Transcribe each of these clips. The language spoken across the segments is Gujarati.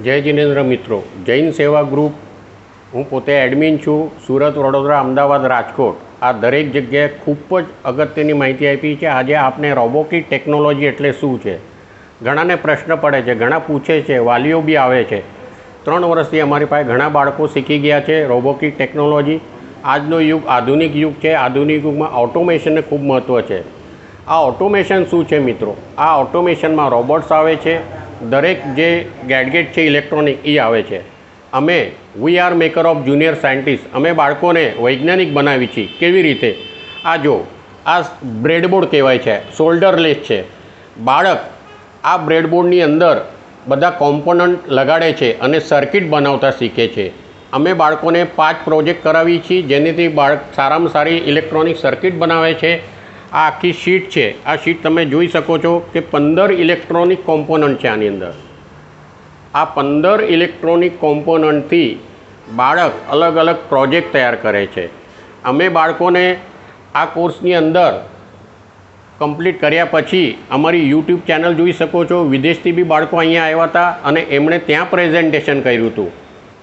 જય જિનેન્દ્ર મિત્રો, જૈન સેવા ગ્રુપ, હું પોતે એડમિન છું. સુરત, વડોદરા, અમદાવાદ, રાજકોટ આ દરેક જગ્યાએ ખૂબ જ અગત્યની માહિતી આપી છે. આજે આપને રોબોટિક ટેકનોલોજી એટલે શું છે, ઘણાને પ્રશ્ન પડે છે, ઘણા પૂછે છે, વાલીઓ બી આવે છે. 3 વર્ષથી અમારી પાસે ઘણા બાળકો શીખી ગયા છે રોબોટિક ટેકનોલોજી. આજનો યુગ આધુનિક યુગ છે. આધુનિક યુગમાં ઓટોમેશનને ખૂબ મહત્ત્વ છે. આ ઓટોમેશન શું છે મિત્રો? આ ઓટોમેશનમાં રોબોટ્સ આવે છે, દરેક જે ગેડગેટ છે ઇલેક્ટ્રોનિક એ આવે છે. અમે we are maker of junior scientist, અમે બાળકોને વૈજ્ઞાનિક બનાવી છીએ. કેવી રીતે? આ જો, આ બ્રેડબોર્ડ કહેવાય છે, શોલ્ડરલેસ છે. બાળક આ બ્રેડબોર્ડની અંદર બધા કોમ્પોનન્ટ લગાડે છે અને સર્કિટ બનાવતા શીખે છે. અમે બાળકોને 5 પ્રોજેક્ટ કરાવીએ છીએ, જેનાથી બાળક સારામાં સારી ઇલેક્ટ્રોનિક સર્કિટ બનાવે છે. આ આખી શીટ છે. આ શીટ તમે જોઈ શકો છો કે 15 ઇલેક્ટ્રોનિક કોમ્પોનન્ટ છે આની અંદર. આ 15 ઇલેક્ટ્રોનિક કોમ્પોનન્ટથી બાળક અલગ અલગ પ્રોજેક્ટ તૈયાર કરે છે. અમે બાળકોને આ કોર્સની અંદર કમ્પ્લીટ કર્યા પછી અમારી યુટ્યુબ ચેનલ જોઈ શકો છો. વિદેશથી બી બાળકો અહીંયા આવ્યા હતા અને એમણે ત્યાં પ્રેઝન્ટેશન કર્યું હતું.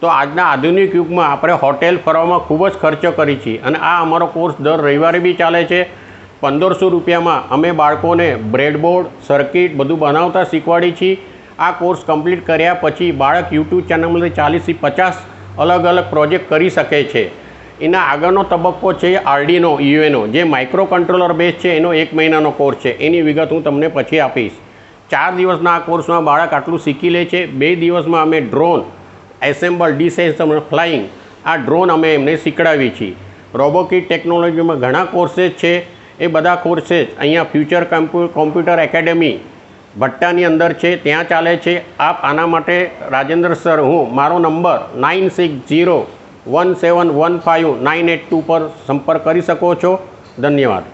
તો આજના આધુનિક યુગમાં આપણે હોટેલ ફરવામાં ખૂબ જ ખર્ચો કરી છીએ અને આ અમારો કોર્સ દર રવિવારે બી ચાલે છે. 1500 રૂપિયામાં અમે બાળકોને બ્રેડબોર્ડ, સર્કિટ બધું બનાવતા શીખવાડીએ છીએ. આ કોર્સ કમ્પ્લીટ કર્યા પછી બાળક યુટ્યુબ ચેનલમાંથી 40થી 50 અલગ અલગ પ્રોજેક્ટ કરી શકે છે. એના આગળનો તબક્કો છે આર્ડિનો યુએનો, જે માઇક્રો કંટ્રોલર બેઝ છે. એનો 1 મહિનાનો કોર્સ છે. એની વિગત હું તમને પછી આપીશ. 4 દિવસના આ કોર્સમાં બાળક આટલું શીખી લે છે. 2 દિવસમાં અમે ડ્રોન એસેમ્બલ, ડિસેમ્બલ, ફ્લાઇંગ આ ડ્રોન અમે એમને શીખડાવીએ છીએ. રોબોટિક ટેકનોલોજીમાં ઘણા કોર્सेस છે. એ બધા કોર્सेस અહીંયા ફ્યુચર કોમ્પ્યુટર એકેડમી ભટ્ટાની અંદર છે, ત્યાં ચાલે છે. આપ આના માટે રાજેન્દ્ર સર, મારો નંબર 9601715982 પર સંપર્ક કરી શકો છો. ધન્યવાદ.